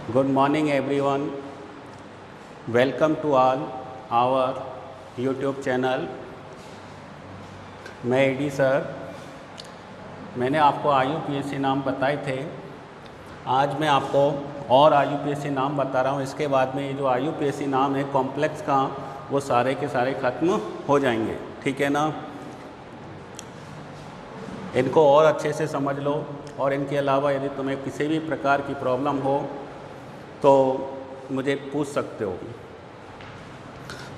Good morning everyone. Welcome to all our YouTube channel. मैं AD sir. मैंने आपको IUPAC नाम बताए थे। आज मैं आपको और IUPAC नाम बता रहा हूँ। इसके बाद में ये जो IUPAC नाम है कॉम्प्लेक्स का, वो सारे के सारे ख़त्म हो जाएंगे। ठीक है ना। इनको और अच्छे से समझ लो। और इनके अलावा यदि तुम्हें किसी भी प्रकार की प्रॉब्लम हो तो मुझे पूछ सकते हो।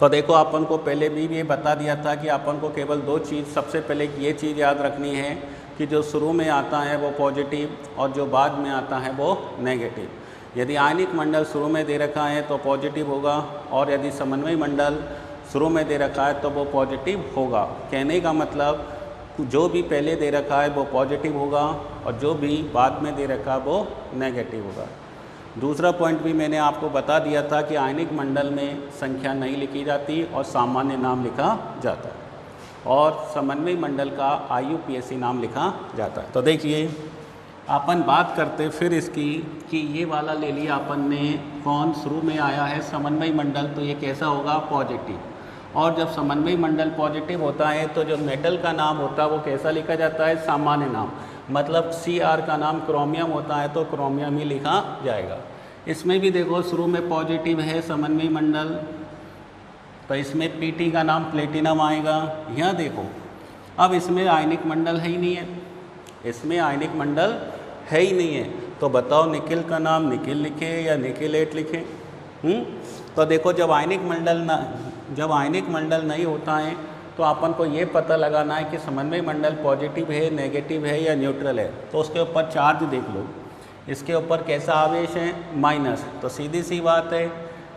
तो देखो, अपन को पहले भी ये बता दिया था कि अपन को केवल दो चीज़, सबसे पहले ये चीज़ याद रखनी है कि जो शुरू में आता है वो पॉजिटिव और जो बाद में आता है वो नेगेटिव। यदि आयनिक मंडल शुरू में दे रखा है तो पॉजिटिव होगा, और यदि समन्वय मंडल शुरू में दे रखा है तो वो पॉजिटिव होगा। कहने का मतलब जो भी पहले दे रखा है वो पॉजिटिव होगा और जो भी बाद में दे रखा है वो नेगेटिव होगा। दूसरा पॉइंट भी मैंने आपको बता दिया था कि आयनिक मंडल में संख्या नहीं लिखी जाती और सामान्य नाम लिखा जाता है, और समन्वय मंडल का IUPAC नाम लिखा जाता है। तो देखिए, अपन बात करते फिर इसकी कि ये वाला ले लिया अपन ने, कौन शुरू में आया है समन्वय मंडल, तो ये कैसा होगा, पॉजिटिव। और जब समन्वय मंडल पॉजिटिव होता है तो जो मेटल का नाम होता है वो कैसा लिखा जाता है, सामान्य नाम। मतलब Cr का नाम क्रोमियम होता है तो क्रोमियम ही लिखा जाएगा। इसमें भी देखो, शुरू में पॉजिटिव है समन्वय मंडल, तो इसमें Pt का नाम प्लेटिनम आएगा। यहाँ देखो, अब इसमें आयनिक मंडल है ही नहीं है, इसमें आयनिक मंडल है ही नहीं है, तो बताओ निकिल का नाम निकिल लिखे या निकिलेट लिखे। तो देखो, जब आयनिक मंडल नहीं होता है तो अपन को ये पता लगाना है कि समन्वय मंडल पॉजिटिव है, नेगेटिव है या न्यूट्रल है। तो उसके ऊपर चार्ज देख लो, इसके ऊपर कैसा आवेश है, माइनस। तो सीधी सी बात है,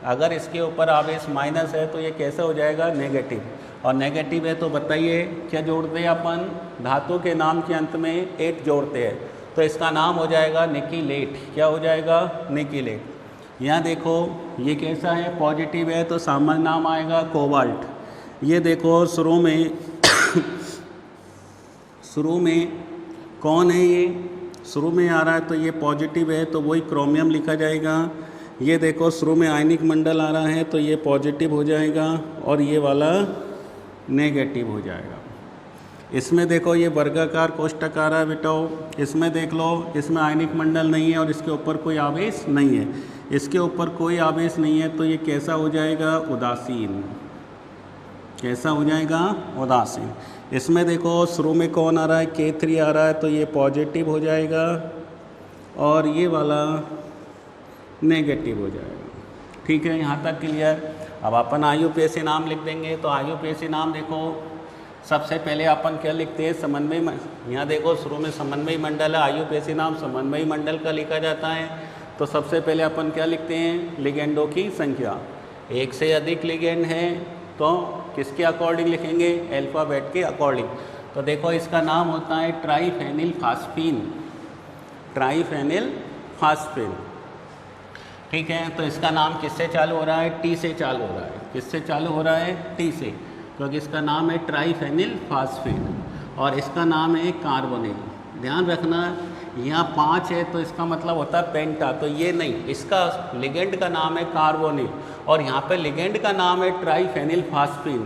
अगर इसके ऊपर आवेश माइनस है तो ये कैसा हो जाएगा, नेगेटिव। और नेगेटिव है तो बताइए क्या जोड़ते हैं अपन, धातु के नाम के अंत में एट जोड़ते हैं, तो इसका नाम हो जाएगा निकिलेट। क्या हो जाएगा, निकिलेट। यहाँ देखो, ये कैसा है, पॉजिटिव है तो सामान्य नाम आएगा कोबाल्ट। ये देखो, शुरू में कौन है, ये शुरू में आ रहा है तो ये पॉजिटिव है तो वही क्रोमियम लिखा जाएगा। ये देखो, शुरू में आयनिक मंडल आ रहा है तो ये पॉजिटिव हो जाएगा और ये वाला नेगेटिव हो जाएगा। इसमें देखो, ये वर्गाकार कोष्ठक आ रहा है बेटाओ, इसमें देख लो, इसमें आयनिक मंडल नहीं है और इसके ऊपर कोई आवेश नहीं है, इसके ऊपर कोई आवेश नहीं है, तो ये कैसा हो जाएगा, उदासीन। कैसा हो जाएगा, उदासीन। इसमें देखो, शुरू में कौन आ रहा है, K3 आ रहा है तो ये पॉजिटिव हो जाएगा और ये वाला नेगेटिव हो जाएगा। ठीक है, यहाँ तक क्लियर। अब अपन IUPAC नाम लिख देंगे। तो IUPAC नाम देखो, सबसे पहले अपन क्या लिखते हैं, समन्वय। यहाँ देखो, शुरू में समन्वय मंडल है, IUPAC नाम समन्वय मंडल का लिखा जाता है। तो सबसे पहले अपन क्या लिखते हैं, लिगेंडों की संख्या। एक से अधिक लिगेंड है तो किसके अकॉर्डिंग लिखेंगे, अल्फ़ाबेट के अकॉर्डिंग। तो देखो, इसका नाम होता है ट्राइफेनिल फास्फीन। ट्राइफेनिल फास्फीन, ठीक है। तो इसका नाम किससे चालू हो रहा है, T से चालू हो रहा है। किससे चालू हो रहा है, T से, क्योंकि इसका नाम है ट्राइफेनिल फास्फीन और इसका नाम है कार्बोनिल। ध्यान रखना, यहाँ 5 है तो इसका मतलब होता है पेंटा, तो ये नहीं, इसका लिगेंड का नाम है कार्बोनिल और यहाँ पे लिगेंड का नाम है ट्राइफेनिल फास्फीन।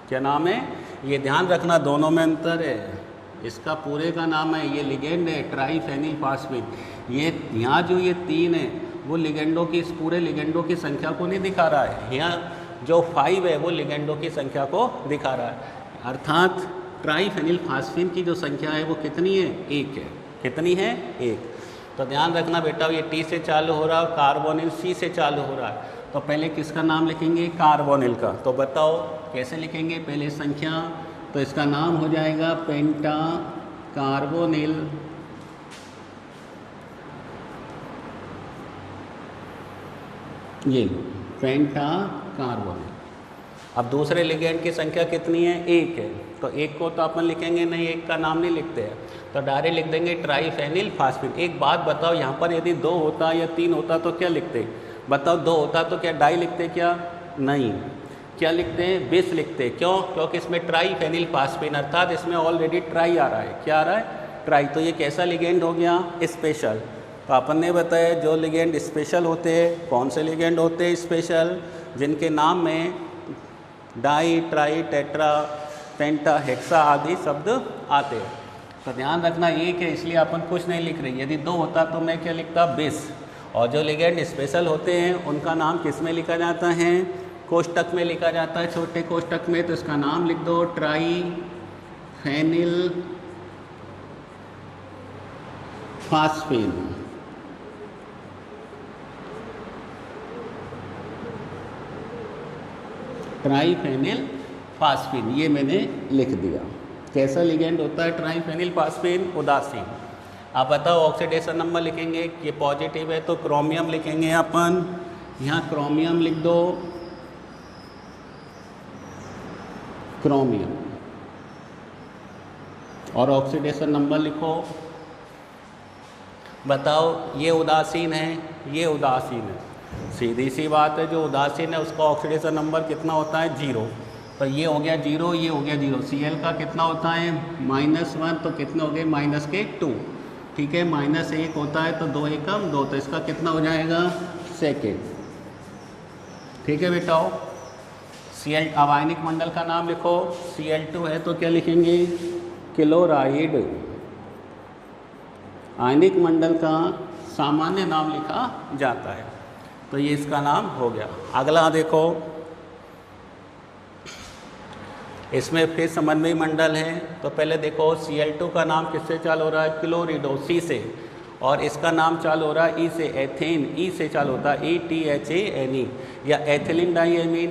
क्या नाम है, ये ध्यान रखना, दोनों में अंतर है। इसका पूरे का नाम है, ये लिगेंड है ट्राइफेनिल फास्फीन। ये यहाँ जो ये 3 है वो लिगेंडों की, इस पूरे लिगेंडों की संख्या को नहीं दिखा रहा है। यहाँ जो 5 है वो लिगेंडों की संख्या को दिखा रहा है। अर्थात ट्राइफेनिल फास्फीन की जो संख्या है वो कितनी है, 1 है। कितनी है, 1। तो ध्यान रखना बेटा, ये T से चालू हो रहा है, कार्बोनिल C से चालू हो रहा है। तो पहले किसका नाम लिखेंगे, कार्बोनिल का। तो बताओ कैसे लिखेंगे, पहले संख्या, तो इसका नाम हो जाएगा पेंटा कार्बोनिल। ये पेंटा कार्बोनिल। अब दूसरे लिगेंड की संख्या कितनी है, 1 है। तो 1 को तो अपन लिखेंगे नहीं, 1 का नाम नहीं लिखते हैं, तो डायरेक्ट लिख देंगे ट्राइफेनिल फास्फीन। एक बात बताओ, यहाँ पर यदि 2 होता या 3 होता तो क्या लिखते, बताओ। 2 होता तो क्या डाई लिखते, क्या नहीं, क्या लिखते हैं, बिस लिखते। क्यों, क्योंकि इसमें ट्राइफेनिल फास्फीन, अर्थात इसमें ऑलरेडी ट्राई आ रहा है। क्या आ रहा है, ट्राई। तो ये कैसा लिगेंड हो गया, स्पेशल। तो अपन ने बताया जो लिगेंड स्पेशल होते हैं, कौन से लिगेंड होते हैं स्पेशल, जिनके नाम में डाई, ट्राई, टेट्रा, पेंटा, हेक्सा आदि शब्द आते हैं। तो ध्यान रखना एक है इसलिए अपन कुछ नहीं लिख रहे, यदि दो होता तो मैं क्या लिखता, बिस। और जो लिगेंड स्पेशल होते हैं उनका नाम किस में लिखा जाता है, कोष्टक में लिखा जाता है, छोटे कोष्टक में। तो इसका नाम लिख दो ट्राई फेनिल फास्फेन। ट्राइफेनिल फास्फेन, ये मैंने लिख दिया। कैसा लिगेंड होता है ट्राइफेनिल फास्फेन, उदासीन। आप बताओ ऑक्सीडेशन नंबर लिखेंगे, ये पॉजिटिव है तो क्रोमियम लिखेंगे अपन, यहाँ क्रोमियम लिख दो, क्रोमियम। और ऑक्सीडेशन नंबर लिखो। बताओ ये उदासीन है, ये उदासीन है, सीधी सी बात है, जो उदासीन है उसका ऑक्सीडेशन नंबर कितना होता है, 0। तो ये हो गया 0, ये हो गया 0। Cl का कितना होता है, -1, तो कितने हो गए, -2। ठीक है, -1 होता है तो 2 एकम 2, तो इसका कितना हो जाएगा, सेकेंड। ठीक है बेटाओ। Cl, अब आयनिक मंडल का नाम लिखो। Cl2 है तो क्या लिखेंगे, क्लोराइड। आयनिक मंडल का सामान्य नाम लिखा जाता है, तो ये इसका नाम हो गया। अगला देखो, इसमें फिर समन्वयी मंडल है। तो पहले देखो Cl2 का नाम किससे चालू हो रहा है, क्लोरिडो, C से। और इसका नाम चालू हो रहा है E से, एथेन, E से चालू होता है, ETHANE, या एथिलीन डाइएमीन,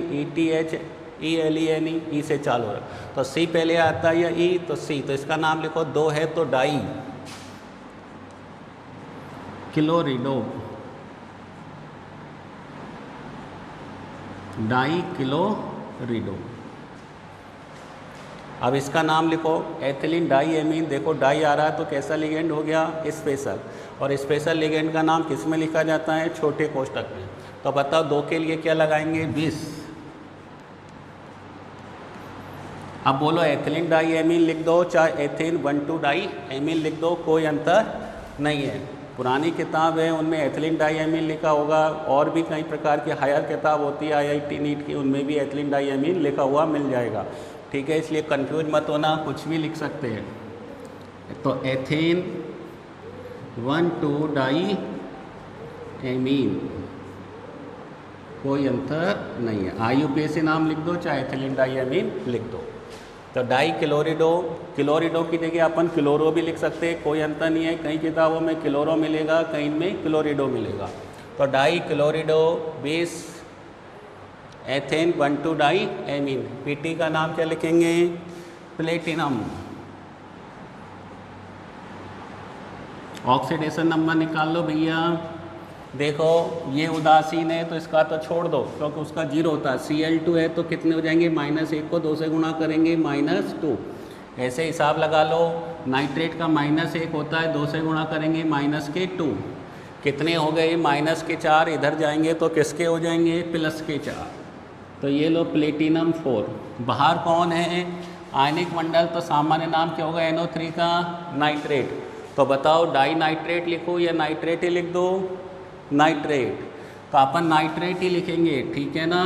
ETHELENE, E से चालू हो रहा है। तो C पहले आता है या E, तो C, तो इसका नाम लिखो। 2 है तो डाई क्लोरिडो, डाई क्लोरिडो। अब इसका नाम लिखो, एथिलीन डाइएमीन। देखो डाई आ रहा है तो कैसा लिगेंड हो गया, स्पेशल। और स्पेशल लिगेंड का नाम किस में लिखा जाता है, छोटे कोष्टक में। तो बताओ 2 के लिए क्या लगाएंगे, 20। अब बोलो एथिलीन डाइएमीन लिख दो, चाहे एथेन 1,2 डाइएमीन लिख दो, कोई अंतर नहीं है। पुरानी किताब है उनमें एथिलीन डाइएमीन लिखा होगा, और भी कई प्रकार की हायर किताब होती है IIT नीट की, उनमें भी एथिलीन डाइएमीन लिखा हुआ मिल जाएगा। ठीक है, इसलिए कंफ्यूज मत होना, कुछ भी लिख सकते हैं। तो एथेन 1,2 डाइएमीन, कोई अंतर नहीं है। IUPAC नाम लिख दो, चाहे एथिलीन डाइएमीन लिख दो। तो डाई क्लोरिडो, क्लोरिडो की जगह अपन क्लोरो भी लिख सकते हैं, कोई अंतर नहीं है। कई किताबों में क्लोरो मिलेगा, कई में क्लोरिडो मिलेगा। तो डाई क्लोरिडो 20, एथेन 1,2 डाइएमीन। पीटी का नाम क्या लिखेंगे, प्लेटिनम। ऑक्सीडेशन नंबर निकाल लो भैया। देखो ये उदासीन है तो इसका तो छोड़ दो, क्योंकि उसका 0 होता है। Cl2 है तो कितने हो जाएंगे, -1 को 2 से गुणा करेंगे, -2। ऐसे हिसाब लगा लो। नाइट्रेट का -1 होता है, 2 से गुणा करेंगे, -2। कितने हो गए, -4। इधर जाएंगे तो किसके हो जाएंगे, +4। तो ये लो प्लेटिनम 4। बाहर कौन है, आयनिक मंडल, तो सामान्य नाम क्या होगा, NO3 का, नाइट्रेट। तो बताओ डाई नाइट्रेट लिखो या नाइट्रेट ही लिख दो, नाइट्रेट। तो अपन नाइट्रेट ही लिखेंगे, ठीक है ना।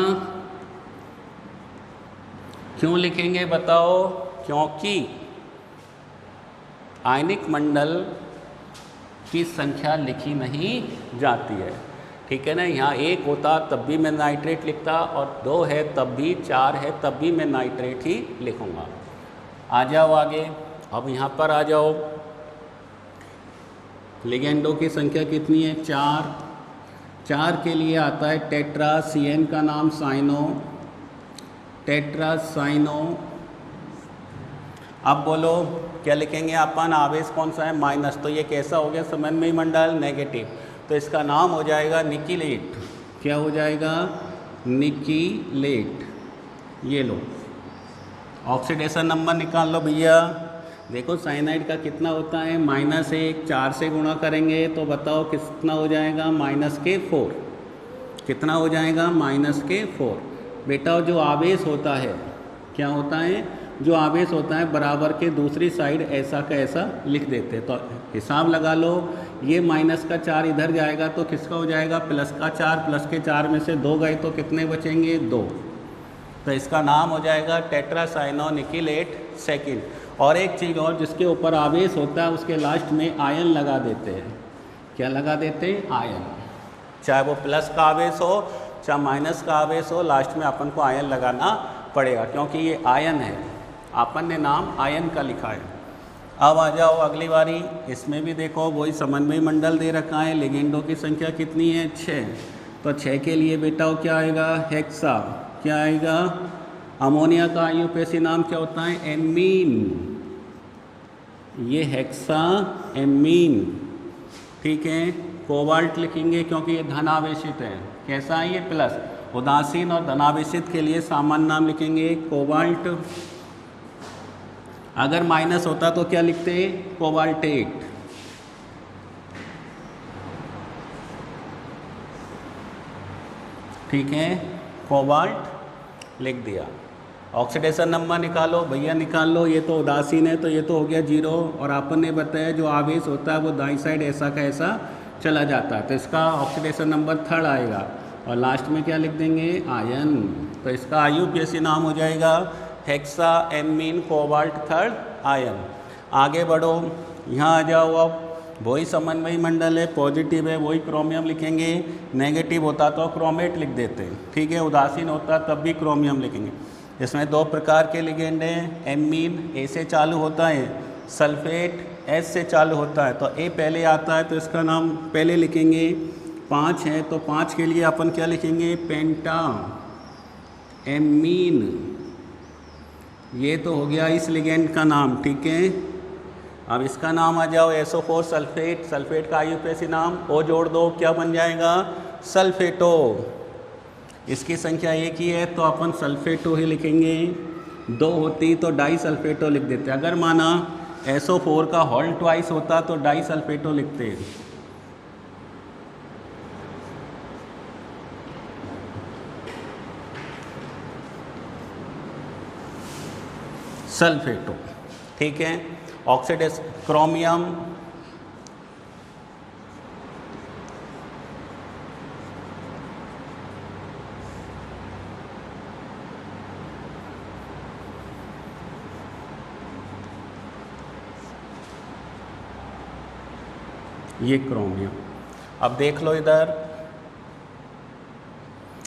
क्यों लिखेंगे बताओ, क्योंकि आयनिक मंडल की संख्या लिखी नहीं जाती है, ठीक है ना। यहाँ 1 होता तब भी मैं नाइट्रेट लिखता, और 2 है तब भी, 4 है तब भी मैं नाइट्रेट ही लिखूँगा। आ जाओ आगे। अब यहाँ पर आ जाओ, लिगेंडों की संख्या कितनी है, 4। 4 के लिए आता है टेट्रा, CN का नाम साइनो, टेट्रासाइनो। अब बोलो क्या लिखेंगे अपन, आवेश कौन सा है, माइनस। तो ये कैसा हो गया, समन्वयी मंडल, नेगेटिव। तो इसका नाम हो जाएगा निकीलेट। क्या हो जाएगा, निकीलेट। ये लो ऑक्सीडेशन नंबर निकाल लो भैया। देखो साइनाइड का कितना होता है, -1। 4 से गुणा करेंगे तो बताओ कितना हो जाएगा, -4। कितना हो जाएगा, -4। बेटा जो आवेश होता है, क्या होता है, जो आवेश होता है बराबर के दूसरी साइड ऐसा का ऐसा लिख देते हैं। तो हिसाब लगा लो, ये माइनस का 4 इधर जाएगा तो किसका हो जाएगा, प्लस का 4, प्लस के 4 में से 2 गए तो कितने बचेंगे, 2। तो इसका नाम हो जाएगा टेट्रासाइनोनिकिलेट सेकेंड। और एक चीज़ और, जिसके ऊपर आवेश होता है उसके लास्ट में आयन लगा देते हैं। क्या लगा देते हैं, आयन। चाहे वो प्लस का आवेश हो चाहे माइनस का आवेश हो, लास्ट में अपन को आयन लगाना पड़ेगा, क्योंकि ये आयन है, अपन ने नाम आयन का लिखा है। अब आ जाओ अगली बारी, इसमें भी देखो वही समन्वय मंडल दे रखा है, लिगेंडों की संख्या कितनी है, 6। तो 6 के लिए बेटा वो क्या आएगा, हेक्सा। क्या आएगा, अमोनिया का आईयूपीएसी नाम क्या होता है, एमीन। ये हेक्सा एमीन, ठीक है। कोबाल्ट लिखेंगे क्योंकि ये धनावेशित है। कैसा है ये, प्लस। उदासीन और धनावेशित के लिए सामान्य नाम लिखेंगे कोबाल्ट। अगर माइनस होता तो क्या लिखते, कोबाल्टेट। ठीक है, कोबाल्ट लिख दिया। ऑक्सीडेशन नंबर निकालो भैया, निकाल लो। ये तो उदासीन है तो ये तो हो गया 0, और आपन ने बताया जो आवेश होता है वो दाईं साइड ऐसा का ऐसा चला जाता है, तो इसका ऑक्सीडेशन नंबर 3 आएगा। और लास्ट में क्या लिख देंगे, आयन। तो इसका आईयूपीएसी नाम हो जाएगा हेक्सा एमीन कोबाल्ट 3 आयन। आगे बढ़ो, यहाँ आ जाओ। अब वही समन्वयी मंडल है, पॉजिटिव है, वही क्रोमियम लिखेंगे। नेगेटिव होता तो क्रोमेट लिख देते, ठीक है। उदासीन होता तब भी क्रोमियम लिखेंगे। इसमें 2 प्रकार के लिगेंड हैं। एमीन ए से चालू होता है, सल्फेट एस से चालू होता है। तो ए पहले आता है तो इसका नाम पहले लिखेंगे। 5 है तो 5 के लिए अपन क्या लिखेंगे, पेंटा एमीन। ये तो हो गया इस लिगेंड का नाम, ठीक है। अब इसका नाम आ जाओ SO4 सल्फेट। सल्फेट का आईयूपीएसी नाम ओ जोड़ दो, क्या बन जाएगा, सल्फेटो। इसकी संख्या 1 ही है तो अपन सल्फेटो ही लिखेंगे। 2 होती तो डाई सल्फेटो लिख देते। अगर माना SO4 का होल ट्वाइस होता तो डाई सल्फेटो लिखते। सल्फेटो, ठीक है। ऑक्सीडेस क्रोमियम, ये क्रोमियम। अब देख लो इधर,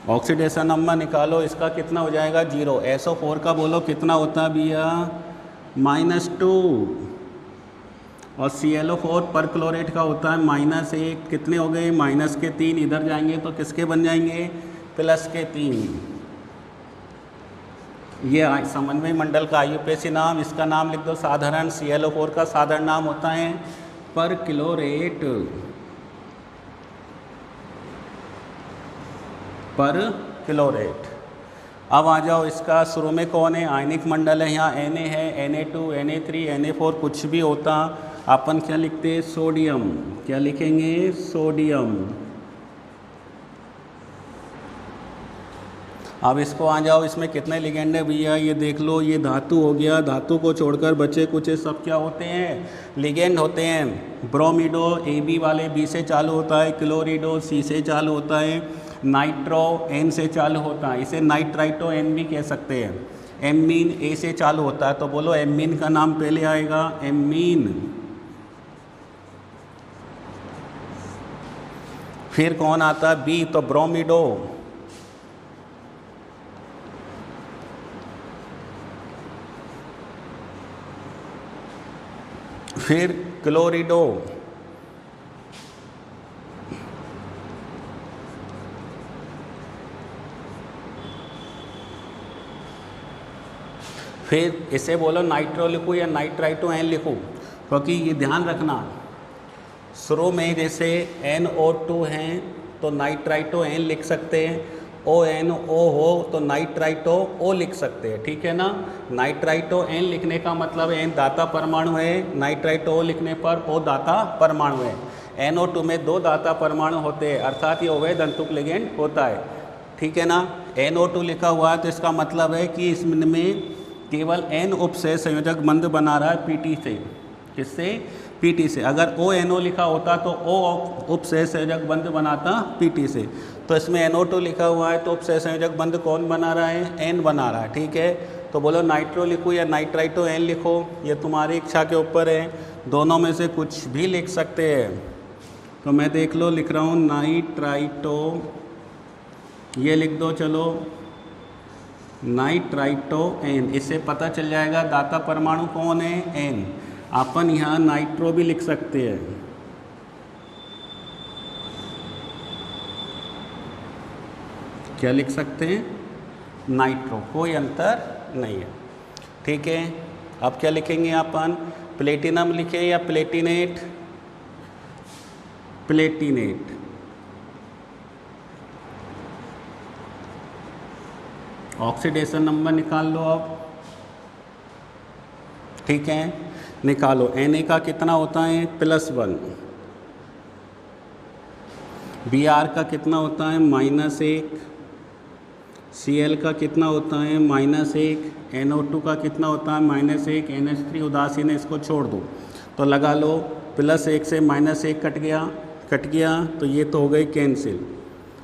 ऑक्सीडेशन नंबर निकालो, इसका कितना हो जाएगा, 0। SO4 का बोलो कितना होता है भैया, -2। और ClO4 परक्लोरेट का होता है -1। कितने हो गए, -3। इधर जाएंगे तो किसके बन जाएंगे, +3। ये समन्वय मंडल का आईयूपीएसी नाम। इसका नाम लिख दो साधारण। ClO4 का साधारण नाम होता है परक्लोरेट। परक्लोरेट। अब आ जाओ, इसका शुरू में कौन है, आयनिक मंडल है। यहाँ Na है, Na2, Na3, Na4 कुछ भी होता अपन क्या लिखते, सोडियम। क्या लिखेंगे, सोडियम। अब इसको आ जाओ, इसमें कितने लिगेंड है भैया, ये देख लो। ये धातु हो गया, धातु को छोड़कर बचे कुछ सब क्या होते हैं, लिगेंड होते हैं। ब्रोमिडो AB वाले B से चालू होता है, क्लोरिडो C से चालू होता है, नाइट्रो N से चालू होता है, इसे नाइट्राइटो N भी कह सकते हैं। एमीन A से चालू होता है तो बोलो एमीन का नाम पहले आएगा, एमीन। फिर कौन आता है, B, तो ब्रोमिडो। फिर क्लोरिडो। फिर इसे बोलो नाइट्रो लिखूँ या नाइट्राइटो N लिखूँ, क्योंकि ये ध्यान रखना शुरू में जैसे NO2 हैं तो नाइट्राइटो N लिख सकते हैं, ONO हो तो नाइट्राइटो O लिख सकते हैं, ठीक है ना। नाइट्राइटो N लिखने का मतलब N दाता परमाणु है, नाइट्राइटो O लिखने पर O दाता परमाणु है। NO2 में 2 दाता परमाणु होते हैं, अर्थात ये उभय दंतुक लिगेंड होता है, ठीक है ना। NO2 लिखा हुआ है तो इसका मतलब है कि इसमें केवल N उप से संयोजक बंध बना रहा है PT से, किससे? पीटी से। अगर ONO लिखा होता तो O उपसह संयोजक बंध बनाता पीटी से। तो इसमें NO2 लिखा हुआ है तो उपसह संयोजक बंध कौन बना रहा है? N बना रहा है। ठीक है, तो बोलो नाइट्रो लिखो या नाइट्राइटो N लिखो, ये तुम्हारी इच्छा के ऊपर है, दोनों में से कुछ भी लिख सकते हैं। तो मैं देख लो लिख रहा हूँ नाइट्राइटो, ये लिख दो, चलो नाइट्राइटो N, इससे पता चल जाएगा दाता परमाणु कौन है? N। अपन यहाँ नाइट्रो भी लिख सकते हैं, क्या लिख सकते हैं? नाइट्रो, कोई अंतर नहीं है। ठीक है, अब क्या लिखेंगे अपन? प्लेटिनम लिखे या प्लेटिनेट? प्लेटिनेट। ऑक्सीडेशन नंबर निकाल लो अब। ठीक है, निकालो। Na का कितना होता है? +1। Br का कितना होता है? -1। Cl का कितना होता है? -1। NO2 का कितना होता है? -1। NH3 उदासीन है, इसको छोड़ दो। तो लगा लो +1 से -1 कट गया तो ये तो हो गई कैंसिल।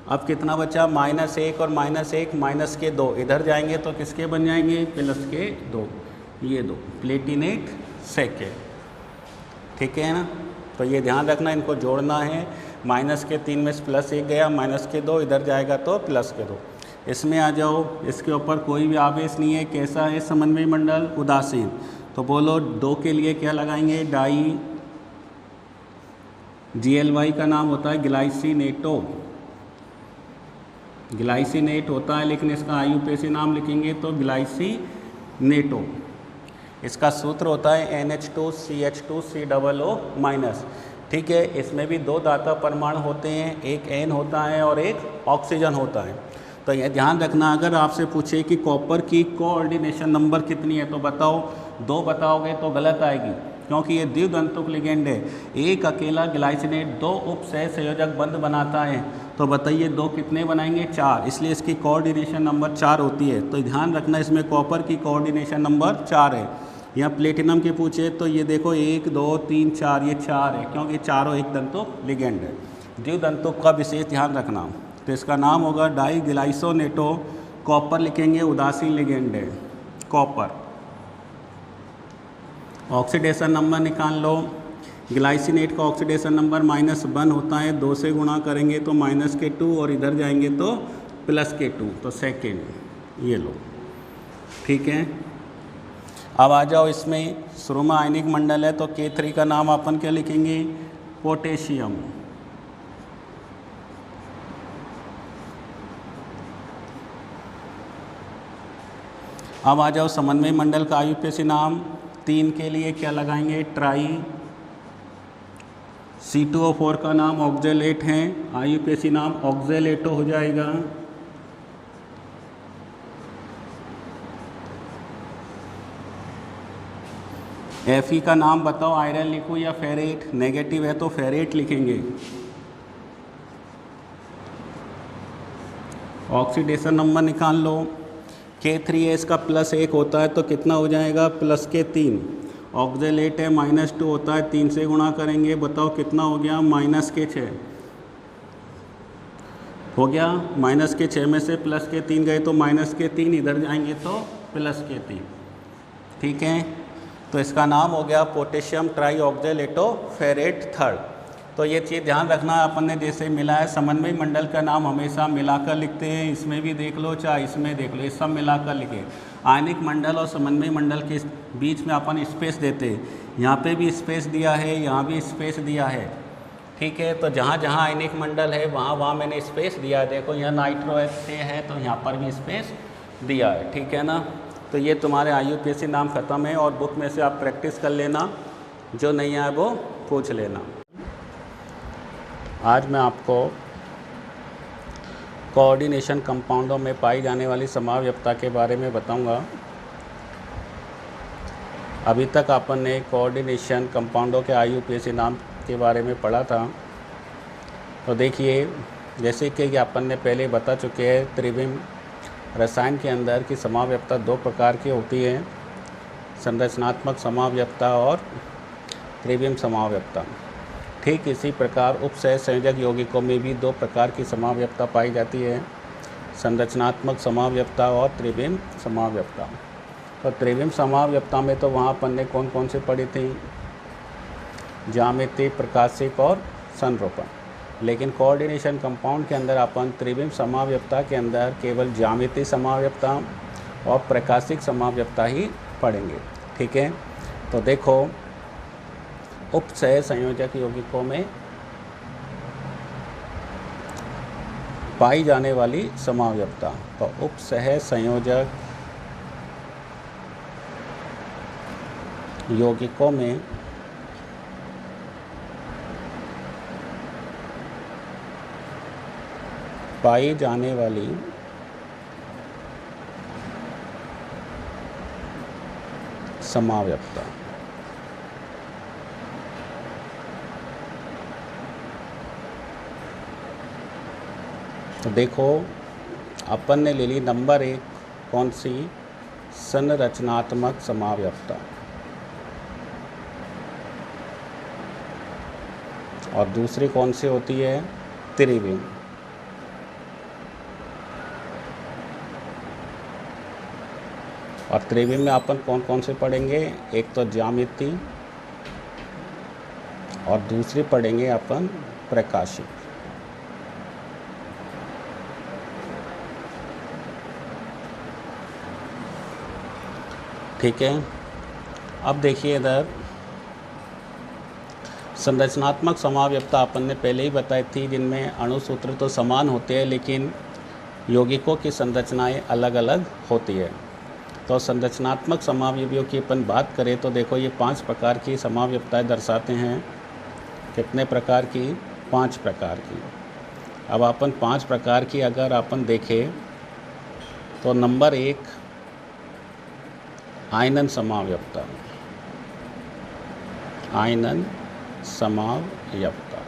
अब कितना बचा? -1 और -1 -2, इधर जाएंगे तो किसके बन जाएंगे? +2, ये दो प्लेटिनेट सेकेंड। ठीक है ना, तो ये ध्यान रखना, इनको जोड़ना है। -3 में से +1 गया, -2 इधर जाएगा तो +2। इसमें आ जाओ, इसके ऊपर कोई भी आवेश नहीं है, कैसा है समन्वय मंडल? उदासीन। तो बोलो 2 के लिए क्या लगाएंगे? डाई। GLY का नाम होता है ग्लाइसिनेटो, ग्लाइसिनेट होता है, लेकिन इसका IUPAC नाम लिखेंगे तो ग्लाइसिनेटो। इसका सूत्र होता है NH2CH2COO-। ठीक है, इसमें भी 2 दाता परमाणु होते हैं, एक N होता है और एक ऑक्सीजन होता है। तो ये ध्यान रखना, अगर आपसे पूछे कि कॉपर की कोऑर्डिनेशन नंबर कितनी है तो बताओ, 2 बताओगे तो गलत आएगी, क्योंकि ये द्विदंतुक लिगेंड है। एक अकेला ग्लाइसिनेट 2 उपसह संयोजक बंध बनाता है, तो बताइए 2 कितने बनाएंगे? 4, इसलिए इसकी कोऑर्डिनेशन नंबर 4 होती है। तो ध्यान रखना, इसमें कॉपर की कोऑर्डिनेशन नंबर 4 है। या प्लेटिनम के पूछे तो ये देखो 1 2 3 4, ये 4 है, क्योंकि चारों एक दंतुक लिगेंड है। द्विदंतुक का विशेष ध्यान रखना। तो इसका नाम होगा डाईग्लाइसोनेटो, कॉपर लिखेंगे, उदासीन लिगेंड है कॉपर। ऑक्सीडेशन नंबर निकाल लो। ग्लाइसिनेट का ऑक्सीडेशन नंबर -1 होता है, 2 से गुणा करेंगे तो -2 और इधर जाएंगे तो +2, तो सेकेंड, ये लो। ठीक है, अब आ जाओ, इसमें शुरू में आयनिक मंडल है तो K3 का नाम अपन क्या लिखेंगे? पोटेशियम। अब आ जाओ समन्वय मंडल का IUPAC नाम। 3 के लिए क्या लगाएंगे? ट्राई। C2O4 का नाम ऑक्जेलेट है, IUPAC नाम ऑक्जेलेटो हो जाएगा। Fe का नाम बताओ, आयरन लिखो या फेरेट? नेगेटिव है तो फेरेट लिखेंगे। ऑक्सीडेशन नंबर निकाल लो। K3S का +1 होता है तो कितना हो जाएगा? +3। ऑक्जेलेट है, -2 होता है, 3 से गुणा करेंगे, बताओ कितना हो गया? -6 हो गया। -6 में से +3 गए तो -3, इधर जाएंगे तो +3। ठीक है, तो इसका नाम हो गया potassium tri oxalato ferrate third. तो ये चीज़ ध्यान रखना, अपन ने जैसे मिला है, समन्वय मंडल का नाम हमेशा मिलाकर लिखते हैं, इसमें भी देख लो चाहे इसमें देख लो, ये सब मिलाकर लिखे। आयनिक मंडल और समन्वय मंडल के बीच में अपन स्पेस देते हैं, यहाँ पे भी स्पेस दिया है, यहाँ भी स्पेस दिया है। ठीक है, तो जहाँ जहाँ आयनिक मंडल है वहाँ वहाँ मैंने स्पेस दिया है। देखो यहाँ नाइट्रो है तो यहाँ पर भी स्पेस दिया है। ठीक है ना, तो ये तुम्हारे IUPAC नाम ख़त्म है, और बुक में से आप प्रैक्टिस कर लेना, जो नहीं आए वो पूछ लेना। आज मैं आपको कोऑर्डिनेशन कंपाउंडों में पाई जाने वाली समावयवता के बारे में बताऊंगा। अभी तक अपन ने कोऑर्डिनेशन कंपाउंडों के IUPAC नाम के बारे में पढ़ा था। तो देखिए, जैसे कि अपन ने पहले बता चुके हैं, त्रिविम रसायन के अंदर की समावयवता 2 प्रकार की होती है, संरचनात्मक समावयवता और त्रिविम समावयवता। ठीक इसी प्रकार उपसह संयोजक यौगिकों में भी 2 प्रकार की समावयवता पाई जाती है, संरचनात्मक समावयवता और त्रिविम समावयवता। तो त्रिविम समावयवता में तो वहाँ अपन ने कौन कौन से पढ़ी थी, ज्यामिति, प्रकाशिक और संरूपण। लेकिन कोऑर्डिनेशन कंपाउंड के अंदर अपन त्रिविम समावयवता के अंदर केवल ज्यामिति समावयवता और प्रकाशिक समावयवता ही पढ़ेंगे। ठीक है, तो देखो उपसह संयोजक यौगिकों में पाई जाने वाली समावयवता। तो उपसह संयोजक यौगिकों में पाई जाने वाली समावयवता। तो देखो अपन ने ले ली नंबर 1 कौन सी, संरचनात्मक समावयवता, और दूसरी कौन सी होती है, त्रिविम। और त्रिविम में अपन कौन कौन से पढ़ेंगे, एक तो ज्यामिति और दूसरी पढ़ेंगे अपन प्रकाशिक। ठीक है, अब देखिए इधर संरचनात्मक समावयवता अपन ने पहले ही बताई थी, जिनमें अणुसूत्र तो समान होते हैं लेकिन यौगिकों की संरचनाएं अलग अलग होती है। तो संरचनात्मक समावयवियों की अपन बात करें तो देखो ये 5 प्रकार की समावयवताएं दर्शाते हैं। कितने प्रकार की, 5 प्रकार की। अब अपन 5 प्रकार की अगर अपन देखें तो नंबर 1 आयनन समावयवता, आयनन समावयवता।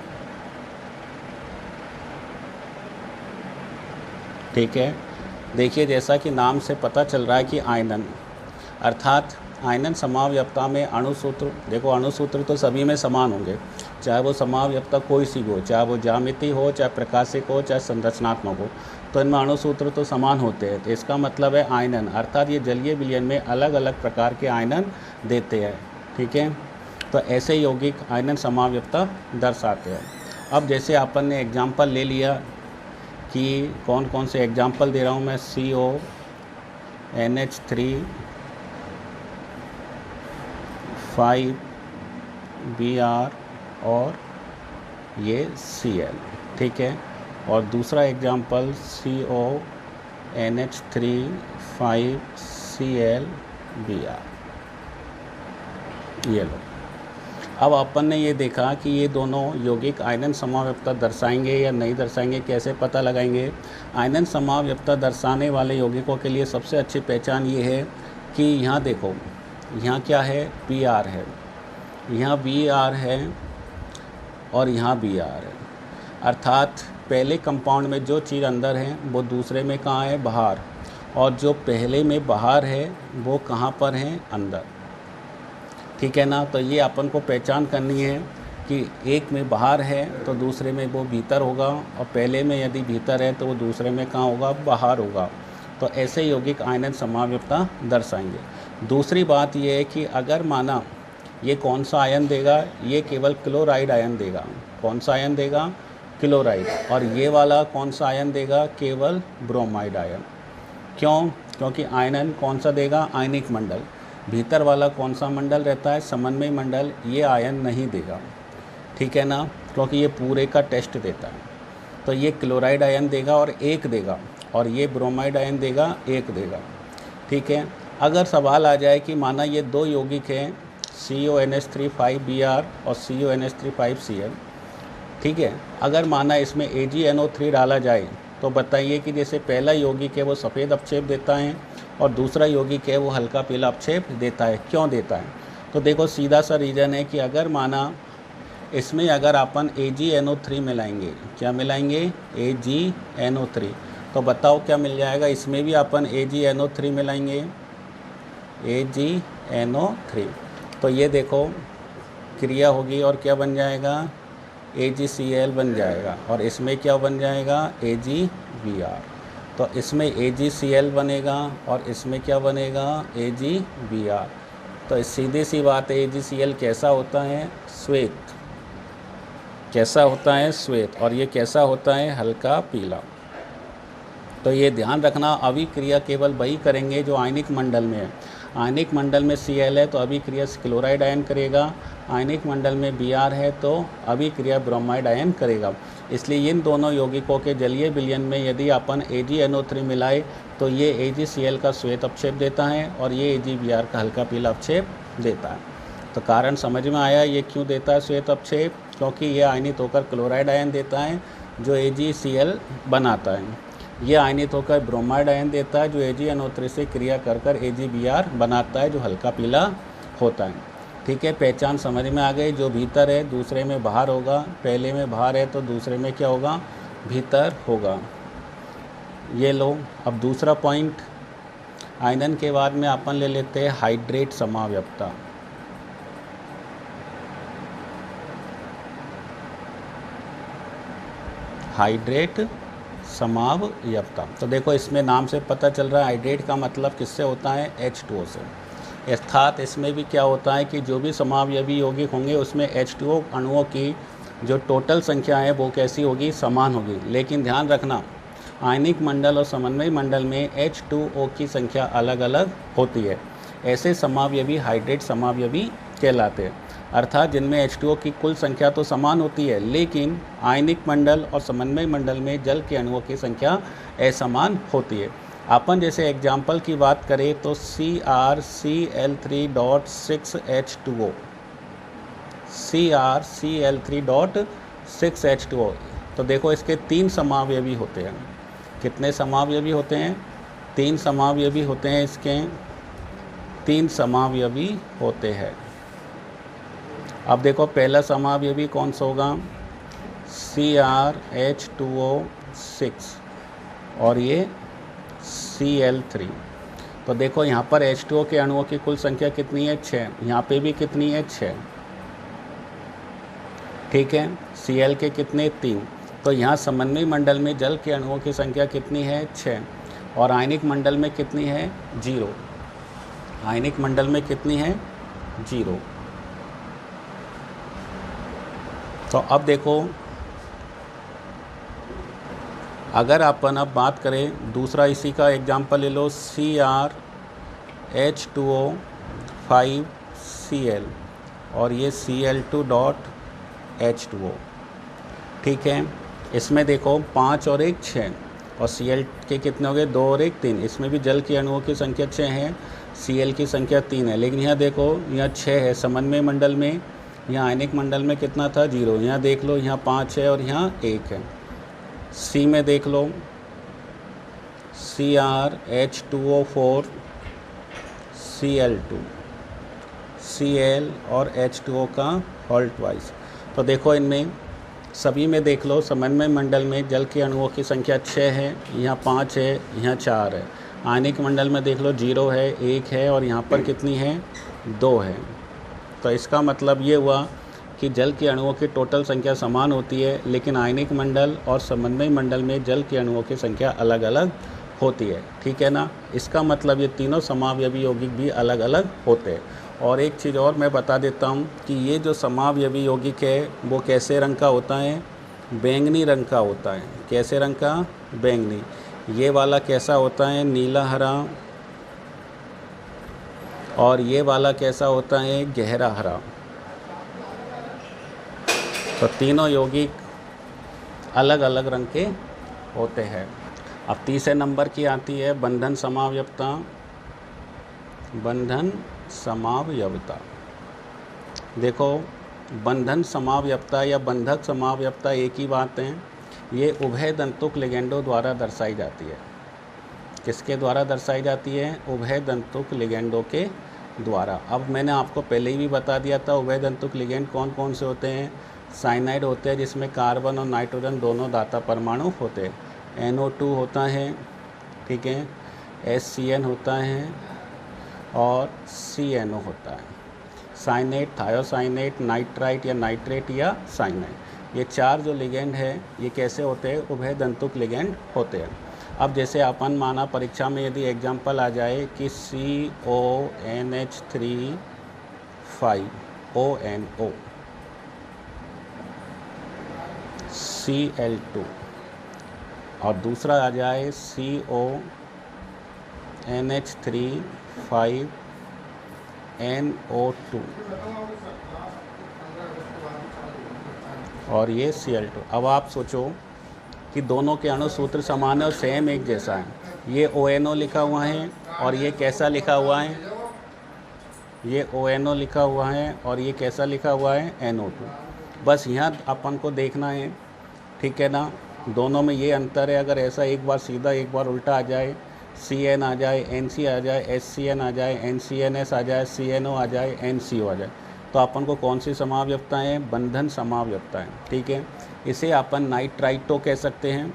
ठीक है, देखिए जैसा कि नाम से पता चल रहा है कि आयनन, अर्थात आयनन समावयवता में अणुसूत्र, देखो अणुसूत्र तो सभी में समान होंगे, चाहे वो समावयवता कोई सी हो, चाहे वो ज्यामिति हो, चाहे प्रकाशिक हो, चाहे संरचनात्मक हो, तो इनमें अणुसूत्र तो समान होते हैं। तो इसका मतलब है आयनन, अर्थात ये जलीय विलयन में अलग अलग प्रकार के आयनन देते हैं। ठीक है, तो ऐसे यौगिक आयनन समावयवता दर्शाते हैं। अब जैसे अपन ने एग्जाम्पल ले लिया कि कौन कौन से एग्जाम्पल दे रहा हूँ मैं, CO, NH3, 5Br और ये Cl। ठीक है, और दूसरा example CO, NH3, 5Cl, Br। ये लो, अब अपन ने ये देखा कि ये दोनों यौगिक आयनन समावयवता दर्शाएंगे या नहीं दर्शाएंगे, कैसे पता लगाएंगे। आयनन समावयवता दर्शाने वाले यौगिकों के लिए सबसे अच्छी पहचान ये है कि यहाँ देखो, यहाँ क्या है, Br है, यहाँ Br है और यहाँ Br है। अर्थात पहले कंपाउंड में जो चीज़ अंदर है वो दूसरे में कहाँ है, बाहर, और जो पहले में बाहर है वो कहाँ पर है, अंदर। ठीक है ना, तो ये अपन को पहचान करनी है कि एक में बाहर है तो दूसरे में वो भीतर होगा, और पहले में यदि भीतर है तो वो दूसरे में कहाँ होगा, बाहर होगा। तो ऐसे यौगिक आयनन समावयवता दर्शाएंगे। दूसरी बात ये है कि अगर माना ये कौन सा आयन देगा, ये केवल क्लोराइड आयन देगा। कौन सा आयन देगा, क्लोराइड। और ये वाला कौन सा आयन देगा, केवल ब्रोमाइड आयन। क्यों, क्योंकि आयनन कौन सा देगा, आयनिक मंडल। भीतर वाला कौन सा मंडल रहता है, समन्वय मंडल, ये आयन नहीं देगा। ठीक है ना, क्योंकि ये पूरे का टेस्ट देता है। तो ये क्लोराइड आयन देगा और 1 देगा, और ये ब्रोमाइड आयन देगा, 1 देगा। ठीक है, अगर सवाल आ जाए कि माना ये 2 यौगिक हैं, CONH3 5Br और CONH3 5Cl। ठीक है, अगर माना इसमें AgNO3 डाला जाए तो बताइए कि जैसे पहला यौगिक है वो सफ़ेद अपक्षेप देता है और दूसरा यौगिक है वो हल्का पीला अपक्षेप देता है। क्यों देता है, तो देखो सीधा सा रीज़न है कि अगर माना इसमें अगर अपन AgNO3 मिलाएंगे, क्या मिलाएंगे, AgNO3, तो बताओ क्या मिल जाएगा। इसमें भी अपन AgNO3 मिलाएंगे, AgNO3, तो ये देखो क्रिया होगी और क्या बन जाएगा, AgCl बन जाएगा, और इसमें क्या बन जाएगा, AgBr। तो इसमें AgCl बनेगा और इसमें क्या बनेगा, AgBr। तो सीधी सी बात है, AgCl कैसा होता है, श्वेत, कैसा होता है, श्वेत, और ये कैसा होता है, हल्का पीला। तो ये ध्यान रखना, अभिक्रिया केवल वही करेंगे जो आयनिक मंडल में है। आयनिक मंडल में Cl है तो अभिक्रिया क्लोराइड आयन करेगा, आयनिक मंडल में Br है तो अभिक्रिया ब्रोमाइड आयन करेगा। इसलिए इन दोनों यौगिकों के जलीय विलयन में यदि अपन AgNO3 मिलाए तो ये AgCl का श्वेत अपक्षेप देता है और ये AgBr का हल्का पीला अपक्षेप देता है। तो कारण समझ में आया ये क्यों देता है श्वेत अपक्षेप, क्योंकि ये आयनित होकर क्लोराइड आयन देता है जो AgCl बनाता है। ये आयनित होकर ब्रोमाइड आयन देता है जो AgNO3 से क्रिया कर कर AgBr बनाता है जो हल्का पीला होता है। ठीक है, पहचान समझ में आ गई। जो भीतर है दूसरे में बाहर होगा, पहले में बाहर है तो दूसरे में क्या होगा, भीतर होगा। ये लो, अब दूसरा पॉइंट, आयनन के बाद में अपन ले लेते हैं हाइड्रेट समावयवता। हाइड्रेट समावयवता, तो देखो इसमें नाम से पता चल रहा है हाइड्रेट का मतलब किससे होता है, H2O से। अर्थात इसमें भी क्या होता है कि जो भी समावयवी यौगिक होंगे उसमें H2O अणुओं की जो टोटल संख्या है वो कैसी होगी, समान होगी। लेकिन ध्यान रखना, आयनिक मंडल और समन्वय मंडल में H2O की संख्या अलग अलग होती है। ऐसे समावयवी हाइड्रेट समावयवी कहलाते हैं, अर्थात जिनमें H2O की कुल संख्या तो समान होती है लेकिन आयनिक मंडल और समन्वय मंडल में जल के अणुओं की संख्या असमान होती है। अपन जैसे एग्जाम्पल की बात करें तो CrCl3.6H2O, CrCl3.6H2O, तो देखो इसके 3 समावयवी होते हैं। कितने समावयवी होते हैं, 3 समावयवी होते हैं, इसके 3 समावयवी होते हैं। अब देखो पहला समावयवी कौन सा होगा, CrH2O6 और ये Cl3। तो देखो यहाँ पर H2O के अणुओं की कुल संख्या कितनी है, 6। यहाँ पे भी कितनी है, 6। ठीक है, Cl के कितने, 3। तो यहाँ समन्वय मंडल में जल के अणुओं की संख्या कितनी है, 6, और आयनिक मंडल में कितनी है, 0। आयनिक मंडल में कितनी है, 0। तो अब देखो, अगर अपन अब बात करें दूसरा इसी का एग्जाम्पल ले लो, CrH2O5Cl और ये Cl2.H2O। ठीक है, इसमें देखो 5 और 1 6, और Cl के कितने हो गए, 2 और 1 3। इसमें भी जल के अणुओं की संख्या 6 है, Cl की संख्या 3 है। लेकिन यहाँ देखो, यहाँ 6 है समन्वय मंडल में, यहाँ आयनिक मंडल में कितना था, 0। यहाँ देख लो, यहाँ 5 है और यहाँ 1 है। C में देख लो, CrH2O4 Cl2, Cl और H2O का होल ट्वाइस। तो देखो इनमें सभी में देख लो, समन्वय मंडल में जल के अणुओं की संख्या 6 है, यहाँ 5 है, यहाँ 4 है। आयनिक मंडल में देख लो 0 है, 1 है, और यहाँ पर कितनी है, 2 है। तो इसका मतलब ये हुआ कि जल के अणुओं की टोटल संख्या समान होती है लेकिन आयनिक मंडल और समन्वय मंडल में जल के अणुओं की संख्या अलग अलग होती है। ठीक है ना, इसका मतलब ये तीनों समावयवी यौगिक भी अलग अलग होते हैं। और एक चीज़ और मैं बता देता हूँ कि ये जो समावयवी यौगिक है वो कैसे रंग का होता है, बैंगनी रंग का होता है। कैसे रंग का, बैंगनी। ये वाला कैसा होता है, नीला हरा, और ये वाला कैसा होता है, गहरा हरा। तो तीनों यौगिक अलग अलग रंग के होते हैं। अब तीसरे नंबर की आती है बंधन समावयवता। बंधन समावयवता, देखो बंधन समावयवता या बंधक समावयवता एक ही बात है। ये उभय दंतुक लिगेंडों द्वारा दर्शाई जाती है। किसके द्वारा दर्शाई जाती है, उभय दंतुक लिगेंडों के द्वारा। अब मैंने आपको पहले ही भी बता दिया था उभय दंतुक लिगेंड कौन कौन से होते हैं। साइनाइड होते हैं जिसमें कार्बन और नाइट्रोजन दोनों दाता परमाणु होते हैं। NO2 होता है, ठीक है, HCN होता है और CNO होता है। साइनेट, थायोसाइनेट, नाइट्राइट या नाइट्रेट या साइनाइड। ये 4 जो लिगेंड है ये कैसे होते हैं? उभय दंतुक लिगेंड होते हैं। अब जैसे अपन माना परीक्षा में यदि एग्जाम्पल आ जाए कि CONH3 5ONO, Cl2, और दूसरा आ जाए CONH3 5NO2 और ये Cl2। अब आप सोचो कि दोनों के अणु सूत्र समान है और सेम एक जैसा है। ये ONO लिखा हुआ है और ये कैसा लिखा हुआ है? ये ONO लिखा हुआ है और ये कैसा लिखा हुआ है? NO2। बस यहाँ अपन को देखना है, ठीक है ना, दोनों में ये अंतर है। अगर ऐसा एक बार सीधा एक बार उल्टा आ जाए, CN आ जाए, NC आ जाए, SCN आ जाए, NCNS आ जाए, CNO आ जाए, NCO आ जाए, तो अपन को कौन सी समावयवता है? बंधन समावयवता है, ठीक है। इसे अपन नाइट्राइटो कह सकते हैं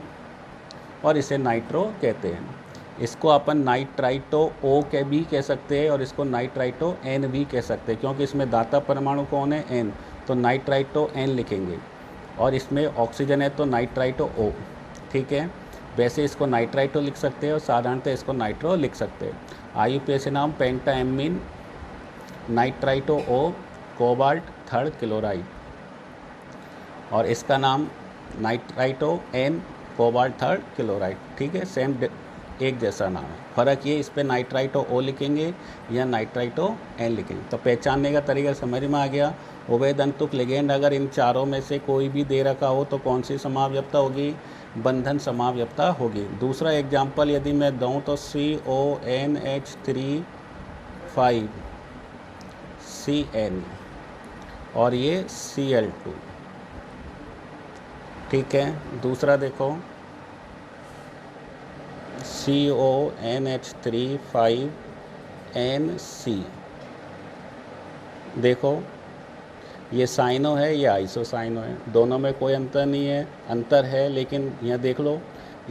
और इसे नाइट्रो कहते हैं। इसको अपन नाइट्राइटो O के भी कह सकते हैं और इसको नाइट्राइटो N भी कह सकते हैं, क्योंकि इसमें दाता परमाणु कौन है? N, तो नाइट्राइटो N लिखेंगे। और इसमें ऑक्सीजन है तो नाइट्राइटो O, ठीक है। वैसे इसको नाइट्राइटो लिख सकते हैं और साधारणतः इसको नाइट्रो लिख सकते हैं। IUPAC नाम पेंटाएमीन nitrito O cobalt 3rd chloride, और इसका नाम nitrito N cobalt 3rd chloride, ठीक है। सेम एक जैसा नाम है, फ़र्क ये इस पर नाइट्राइटो O लिखेंगे या नाइट्राइटो N लिखेंगे। तो पहचानने का तरीका समझ में आ गया। उभय दंतुक लिगेंड अगर इन चारों में से कोई भी दे रखा हो तो कौन सी समावयवता होगी? बंधन समावयवता होगी। दूसरा एग्जाम्पल यदि मैं दूँ तो CONH3 5CN और ये Cl2, ठीक है। दूसरा देखो CONH3 5NC, देखो ये साइनो है, ये आइसोसाइनो है, दोनों में कोई अंतर नहीं है। अंतर है लेकिन यहाँ देख लो,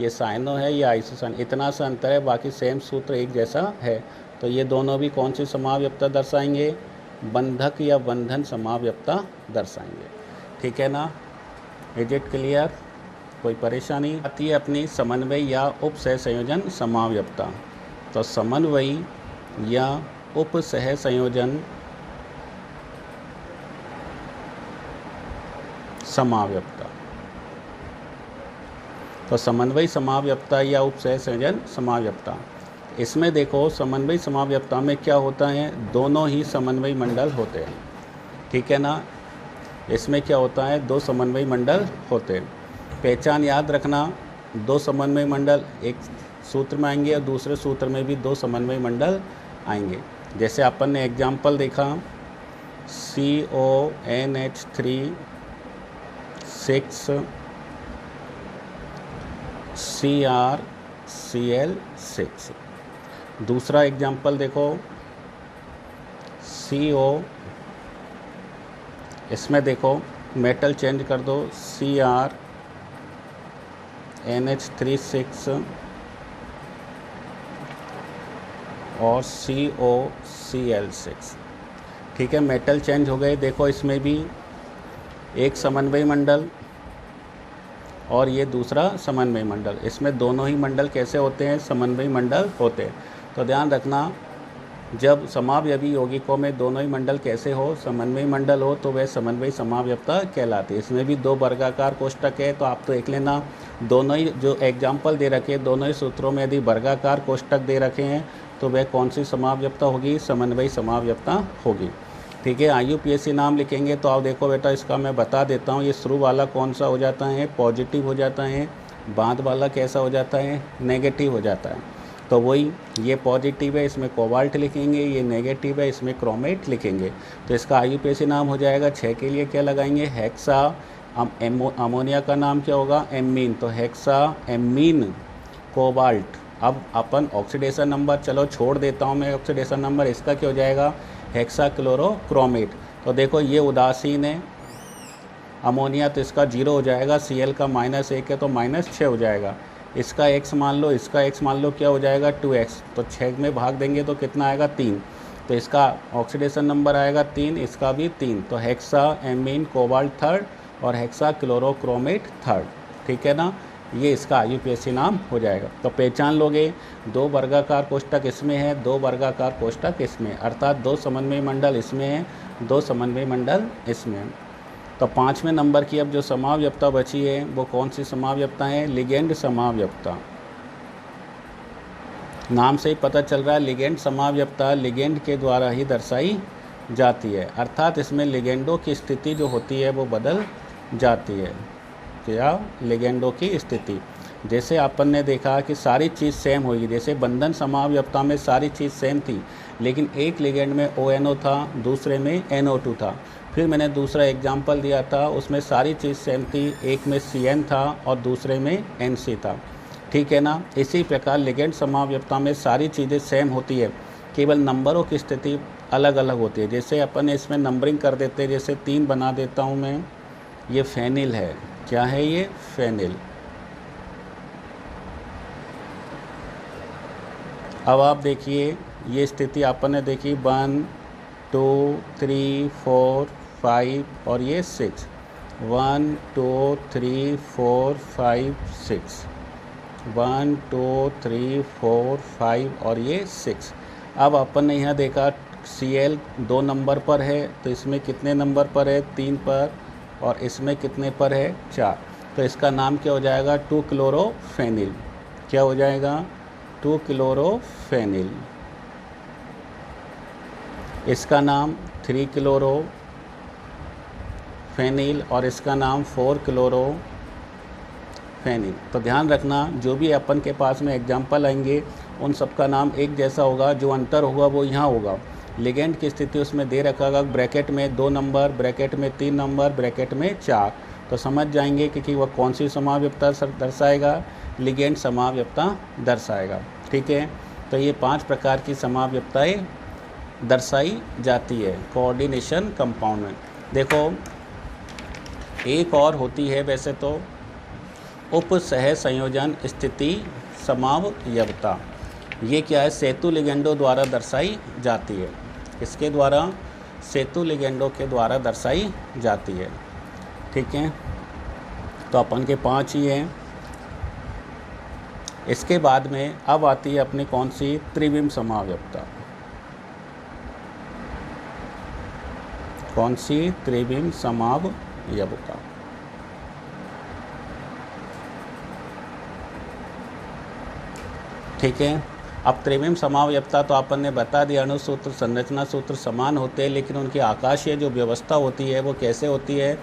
ये साइनो है, ये आइसोसाइनो, इतना सा अंतर है, बाकी सेम सूत्र एक जैसा है। तो ये दोनों भी कौन सी समावयवता दर्शाएंगे? बंधक या बंधन समावयवता दर्शाएंगे, ठीक है ना। Is it clear? कोई परेशानी आती है अपनी समन्वय या उप सहसंयोजन समावयवता। तो समन्वय या उप सहसंयोजन समावयवता, तो समन्वय समावयवता या उप सहसंयोजन समावयवता, इसमें देखो समन्वय समावयवता में क्या होता है? दोनों ही समन्वय मंडल होते हैं, ठीक है ना। इसमें क्या होता है? 2 समन्वय मंडल होते हैं। पहचान याद रखना, 2 समन्वय मंडल एक सूत्र में आएंगे और दूसरे सूत्र में भी 2 समन्वय मंडल आएंगे। जैसे अपन ने एग्जाम्पल देखा CONH3 6CrCl6। दूसरा एग्जाम्पल देखो CO, इसमें देखो मेटल चेंज कर दो, CrNH36 और COCl6, ठीक है। मेटल चेंज हो गए। देखो इसमें भी एक समन्वय मंडल और ये दूसरा समन्वय मंडल, इसमें दोनों ही मंडल कैसे होते हैं? समन्वय मंडल होते हैं। तो ध्यान रखना, जब समावयवी यौगिकों में दोनों ही मंडल कैसे हो? समन्वय मंडल हो, तो वह समन्वय समावयवता कहलाती है। इसमें भी 2 वर्गाकार कोष्ठक है, तो आप तो एक लेना, दोनों ही जो एग्जाम्पल दे रखे हैं दोनों ही सूत्रों में यदि वर्गाकार कोष्ठक दे रखे हैं तो वह कौन सी समावयवता होगी? समन्वय समावयवता होगी, ठीक है। IUPAC नाम लिखेंगे तो आप देखो बेटा, इसका मैं बता देता हूँ। ये शुरू वाला कौन सा हो जाता है? पॉजिटिव हो जाता है। बाद वाला कैसा हो जाता है? नेगेटिव हो जाता है। तो वही, ये पॉजिटिव है इसमें कोबाल्ट लिखेंगे, ये नेगेटिव है इसमें क्रोमेट लिखेंगे। तो इसका IUPAC नाम हो जाएगा। 6 के लिए क्या लगाएंगे? हेक्सा। अमोनिया का नाम क्या होगा? एमीन, तो हेक्सा एमीन कोबाल्ट। अब अपन ऑक्सीडेशन नंबर चलो छोड़ देता हूँ मैं, ऑक्सीडेशन नंबर इसका क्या हो जाएगा? हेक्साक्लोरोक्रोमेट। तो देखो ये उदासीन है अमोनिया, तो इसका 0 हो जाएगा। Cl का -1 है तो -6 हो जाएगा। इसका x मान लो, इसका x मान लो, क्या हो जाएगा? 2x। तो 6 में भाग देंगे तो कितना आएगा? 3। तो इसका ऑक्सीडेशन नंबर आएगा 3, इसका भी 3, तो हेक्सा एमीन कोबाल्ट थर्ड और हेक्सा क्लोरोक्रोमेट थर्ड, ठीक है ना। ये इसका IUPAC नाम हो जाएगा। तो पहचान लोगे, 2 वर्गाकार कोष्ठक इसमें है, 2 वर्गाकार कोष्ठक इसमें, अर्थात 2 समन्वयी मंडल इसमें है, 2 समन्वयी मंडल इसमें है। तो 5वें नंबर की अब जो समावयवता बची है वो कौन सी समावयवता है? लिगेंड समावयवता। नाम से ही पता चल रहा है लिगेंड समावयवता लिगेंड के द्वारा ही दर्शाई जाती है, अर्थात इसमें लिगेंडों की स्थिति जो होती है वो बदल जाती है। क्या? लिगेंडों की स्थिति। जैसे अपन ने देखा कि सारी चीज़ सेम होगी, जैसे बंधन समावयवता में सारी चीज़ सेम थी, लेकिन एक लिगेंड में ONO था, दूसरे में NO2 था। फिर मैंने दूसरा एग्जाम्पल दिया था, उसमें सारी चीज़ सेम थी, एक में CN था और दूसरे में NC था, ठीक है ना। इसी प्रकार लिगेंड समावयवता में सारी चीज़ें सेम होती है, केवल नंबरों की स्थिति अलग अलग होती है। जैसे अपन इसमें नंबरिंग कर देते हैं, जैसे 3 बना देता हूँ मैं, ये फेनिल है। क्या है ये? फेनिल। अब आप देखिए ये स्थिति अपन ने देखी 1 2 3 4 5 और ये 6, 1 2 3 4 5 6, 1 2 3 4 5 और ये 6। अब अपन ने यहाँ देखा Cl 2 नंबर पर है, तो इसमें कितने नंबर पर है? 3 पर, और इसमें कितने पर है? 4। तो इसका नाम क्या हो जाएगा? 2 क्लोरोफेनिल। क्या हो जाएगा? 2 क्लोरोफेनिल। इसका नाम 3 क्लोरोफेनिल और इसका नाम 4 क्लोरोफेनिल। तो ध्यान रखना, जो भी अपन के पास में एग्जाम्पल आएंगे उन सब का नाम एक जैसा होगा, जो अंतर होगा वो यहाँ होगा। लिगेंड की स्थिति उसमें दे रखा होगा, ब्रैकेट में 2 नंबर, ब्रैकेट में 3 नंबर, ब्रैकेट में 4। तो समझ जाएंगे कि वह कौन सी समावयवता दर्शाएगा? लिगेंड समावयवता दर्शाएगा, ठीक है। तो ये 5 प्रकार की समावयवताएं दर्शाई जाती है कोऑर्डिनेशन कंपाउंड में। देखो एक और होती है वैसे तो, उप सह संयोजन स्थिति समावयवता। ये क्या है? सेतु लिगेंडों द्वारा दर्शाई जाती है। इसके द्वारा? सेतु लिगेंडों के द्वारा दर्शाई जाती है, ठीक है। तो अपन के 5 ही हैं। इसके बाद में अब आती है अपनी कौन सी? त्रिविम समावयवता। कौन सी? त्रिविम समावयवता। ठीक है। अब त्रिविम समावयवता तो अपन ने बता दिया, अणुसूत्र संरचना सूत्र समान होते हैं, लेकिन उनकी आकाशीय जो व्यवस्था होती है वो कैसे होती है?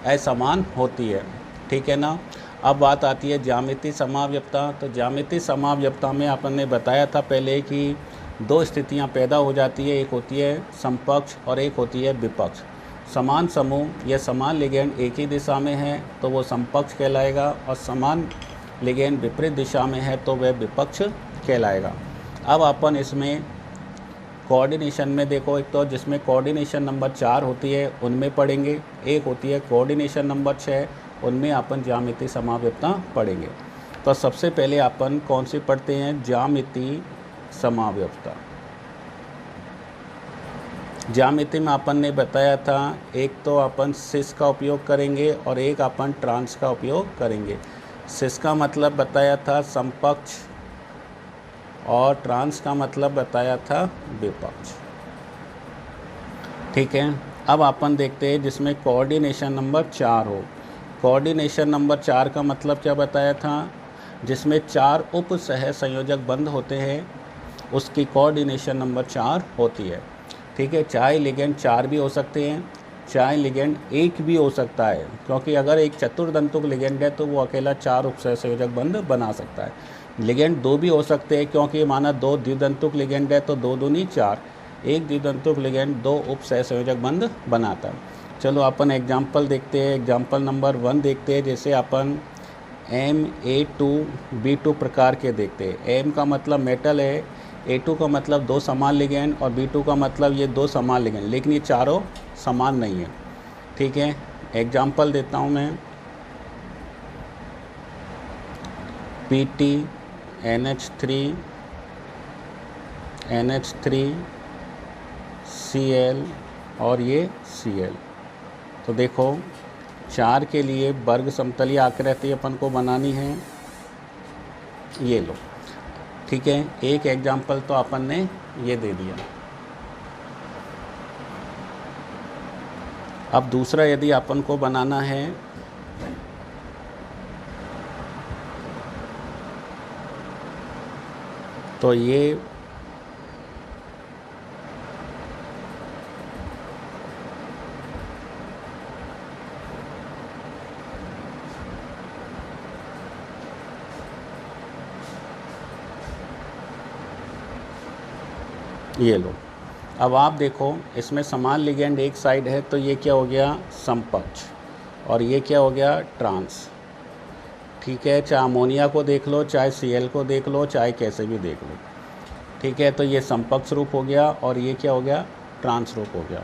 असमान होती है, ठीक है ना। अब बात आती है ज्यामितीय समावयवता। तो ज्यामितीय समावयवता में अपन ने बताया था पहले कि 2 स्थितियां पैदा हो जाती है, एक होती है समपक्ष और एक होती है विपक्ष। समान समूह या समान लिगेंड एक ही दिशा में है तो वो समपक्ष कहलाएगा, और समान लिगेंड विपरीत दिशा में है तो वह विपक्ष कहलाएगा। अब अपन इसमें कोऑर्डिनेशन में देखो, एक तो जिसमें कोऑर्डिनेशन नंबर 4 होती है उनमें पढ़ेंगे, एक होती है कोऑर्डिनेशन नंबर 6, उनमें अपन ज्यामितीय समावयवता पढ़ेंगे। तो सबसे पहले अपन कौन सी पढ़ते हैं? ज्यामितीय समावयवता। ज्यामिति में अपन ने बताया था एक तो अपन सिस का उपयोग करेंगे और एक अपन ट्रांस का उपयोग करेंगे। सिस का मतलब बताया था समपक्ष और ट्रांस का मतलब बताया था विपक्ष, ठीक है। अब अपन देखते हैं जिसमें कोऑर्डिनेशन नंबर 4 हो। कोऑर्डिनेशन नंबर 4 का मतलब क्या बताया था? जिसमें 4 उप सह संयोजक बंध होते हैं उसकी कोऑर्डिनेशन नंबर 4 होती है, ठीक है। चाहे लिगेंड 4 भी हो सकते हैं, चाहे लिगेंड 1 भी हो सकता है, क्योंकि अगर एक चतुर्दंतुक लिगेंड है तो वो अकेला 4 उप सह संयोजक बंध बना सकता है। लिगेंड 2 भी हो सकते हैं, क्योंकि माना 2 द्विदंतुक लिगेंड है तो 2 दूनी 4, एक द्विदंतुक लिगेंड 2 उप सह संयोजक बंध बनाता है। चलो अपन एग्जाम्पल देखते हैं। एग्जाम्पल नंबर 1 देखते हैं। जैसे अपन MA2B2 प्रकार के देखते हैं। M का मतलब मेटल है, A2 का मतलब 2 समान लिगेंड और B2 का मतलब ये 2 समान लिगेंड, लेकिन ये चारों समान नहीं है, ठीक है। एग्जाम्पल देता हूँ मैं, PT NH3 NH3 Cl और ये Cl। तो देखो 4 के लिए वर्ग समतलीय आकृति अपन को बनानी है, ये लो, ठीक है। एक एग्जाम्पल तो अपन ने ये दे दिया। अब दूसरा यदि अपन को बनाना है तो ये लो। अब आप देखो इसमें समान लिगेंड एक साइड है तो ये क्या हो गया, समपक्ष, और ये क्या हो गया, ट्रांस। ठीक है, चाहे अमोनिया को देख लो, चाहे Cl को देख लो, चाहे कैसे भी देख लो। ठीक है, तो ये समपक्ष रूप हो गया और ये क्या हो गया, ट्रांस रूप हो गया।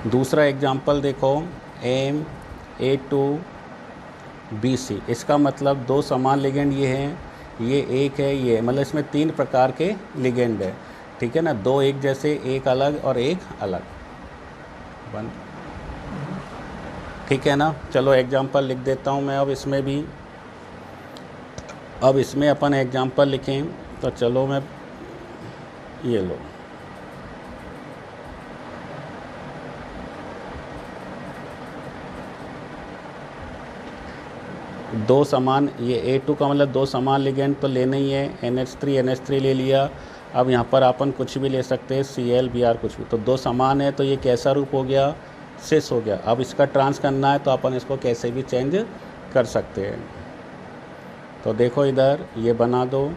दूसरा एग्जाम्पल देखो, MA2BC। इसका मतलब दो समान लिगेंड ये हैं, ये एक है, ये मतलब इसमें 3 प्रकार के लिगेंड है। ठीक है ना, 2 एक जैसे, एक अलग और एक अलग। बंद, ठीक है ना। चलो एग्जाम्पल लिख देता हूँ मैं अब इसमें भी। अब इसमें अपन एग्जाम्पल लिखें तो चलो मैं, ये लो, दो समान, ये A2 का मतलब 2 समान लिगेंड तो लेना ही है। NH3 ले लिया। अब यहाँ पर अपन कुछ भी ले सकते हैं, Cl Br कुछ भी। तो 2 समान है तो ये कैसा रूप हो गया, सिस हो गया। अब इसका ट्रांस करना है तो अपन इसको कैसे भी चेंज कर सकते हैं। तो देखो इधर ये बना दो,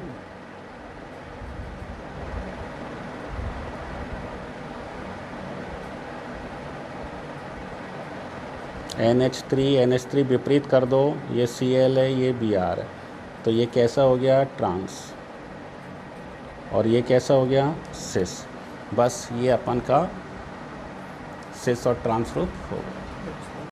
NH3 विपरीत कर दो, ये Cl है, ये Br है, तो ये कैसा हो गया, ट्रांस, और ये कैसा हो गया, सिस। बस ये अपन का सिस और ट्रांस रूप होगा।